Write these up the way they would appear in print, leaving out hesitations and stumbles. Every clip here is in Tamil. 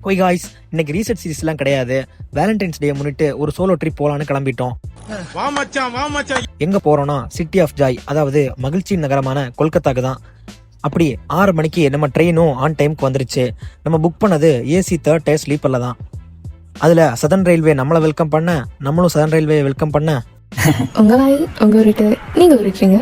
ஓய் காய்ஸ், இன்னைக்கு ரீசெட் சீரிஸ்லாம் கிடையாது. வேலண்டைன்ஸ் டே முன்னிட்டு ஒரு சோலோ ட்ரிப் போலான்னு கிளம்பிட்டோம். எங்க போறோம்னா சிட்டி ஆஃப் ஜாய், அதாவது மகிழ்ச்சி நகரமான கொல்கத்தாக்கு தான். அப்படி 6 மணிக்கு நம்ம ட்ரெயினும் ஆன் டைமுக்கு வந்துருச்சு. நம்ம புக் பண்ணது ஏசி 3rd tier ஸ்லீப்பர்ல தான். அதுல சதர்ன் ரயில்வே நம்மளை வெல்கம் பண்ண, நம்மளும் சதர்ன் ரயில்வே வெல்கம் பண்ண. உங்க வாய் உங்க ஊருக்கு நீங்க ஊருக்கீங்க.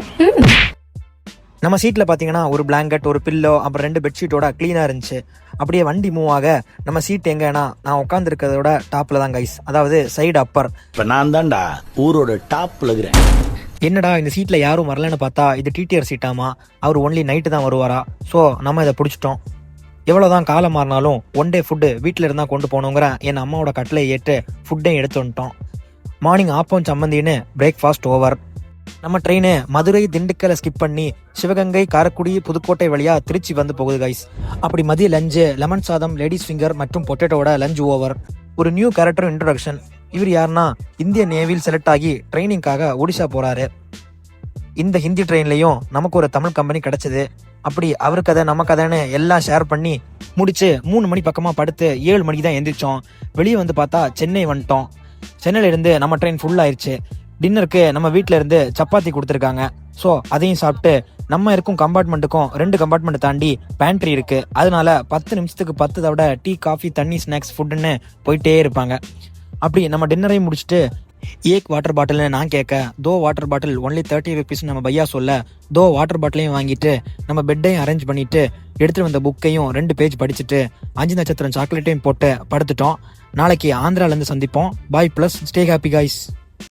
நம்ம சீட்ல பாத்தீங்கன்னா ஒரு பிளாங்கெட், ஒரு பில்லோ, அப்புறம் 2 பெட்ஷீட்டோட கிளீனா இருந்துச்சு. அப்படியே வண்டி மூவ் ஆக நம்ம சீட் எங்கன்னா நான் உட்கார்ந்து இருக்கிறதோட டாப்ல தான் கைஸ், அதாவது சைடு அப்பர். இப்ப நான் தான்டா ஊரோட டாப்ல இருக்கிறேன். என்னடா இந்த சீட்ல யாரும் வரலன்னு பார்த்தா இது டிடிஆர் சீட்டாமா, அவர் ஒன்லி நைட்டு தான் வருவாரா. ஸோ நம்ம இதை பிடிச்சிட்டோம். எவ்வளோதான் காலம் மாறினாலும் ஒன் டே ஃபுட்டு வீட்டில் இருந்தால் கொண்டு போகணுங்கிற என் அம்மாவோட கட்டளை ஏற்று ஃபுட்டையும் எடுத்து வந்துட்டோம். மார்னிங் ஆப்பம் சம்மந்தின்னு பிரேக்ஃபாஸ்ட் ஓவர். நம்ம ட்ரெயின் மதுரை திண்டுக்கலை ஸ்கிப் பண்ணி சிவகங்கை, காரைக்குடி, புதுக்கோட்டை வழியா திருச்சி வந்து போகுது கைஸ். அப்படி மதிய லஞ்சு லெமன் சாதம், லேடிஸ் ஃபிங்கர் மற்றும் பொட்டேட்டோட லஞ்ச் ஓவர். ஒரு நியூ கேரக்டர் இன்ட்ரோடக்ஷன். இவர் யாருன்னா இந்தியன் நேவியில் செலக்ட் ஆகி ட்ரைனிங்காக ஒடிசா போறாரு. இந்த ஹிந்தி ட்ரெயின்லையும் நமக்கு ஒரு தமிழ் கம்பெனி கிடைச்சது. அப்படி அவர் கதை நம்ம கதைன்னு எல்லாம் ஷேர் பண்ணி முடிச்சு 3 மணி பக்கமா படுத்து 7 மணிக்கு தான் எந்திரிச்சோம். வெளியே வந்து பார்த்தா சென்னை வந்துட்டோம். சென்னையில இருந்து நம்ம ட்ரெயின் ஃபுல் ஆயிடுச்சு. டின்னருக்கு நம்ம வீட்டில இருந்து சப்பாத்தி கொடுத்துருக்காங்க. ஸோ அதையும் சாப்பிட்டு நம்ம இருக்கும் கம்பார்ட்மெண்ட்டுக்கும் 2 கம்பார்ட்மெண்ட் தாண்டி பேண்ட்ரி இருக்கு. அதனால 10 நிமிஷத்துக்கு 10 தவிர டீ, காஃபி, தண்ணி, ஸ்நாக்ஸ், ஃபுட்டுன்னு போயிட்டே இருப்பாங்க. அப்படி நம்ம டின்னரையும் முடிச்சுட்டு ஏக் வாட்டர் பாட்டில்னு நான் கேட்க, தோ வாட்டர் பாட்டில் ஒன்லி 30 rupees நம்ம பையா சொல்ல, தோ வாட்டர் பாட்டிலையும் வாங்கிட்டு நம்ம பெட்டையும் அரேஞ்ச் பண்ணிட்டு எடுத்துட்டு வந்த புக்கையும் 2 பேஜ் படிச்சுட்டு 5 நட்சத்திரம் சாக்லேட்டையும் போட்டு படுத்துட்டோம். நாளைக்கு ஆந்திரால இருந்து சந்திப்போம். பாய் பிளஸ் ஸ்டே ஹாப்பி காய்ஸ்.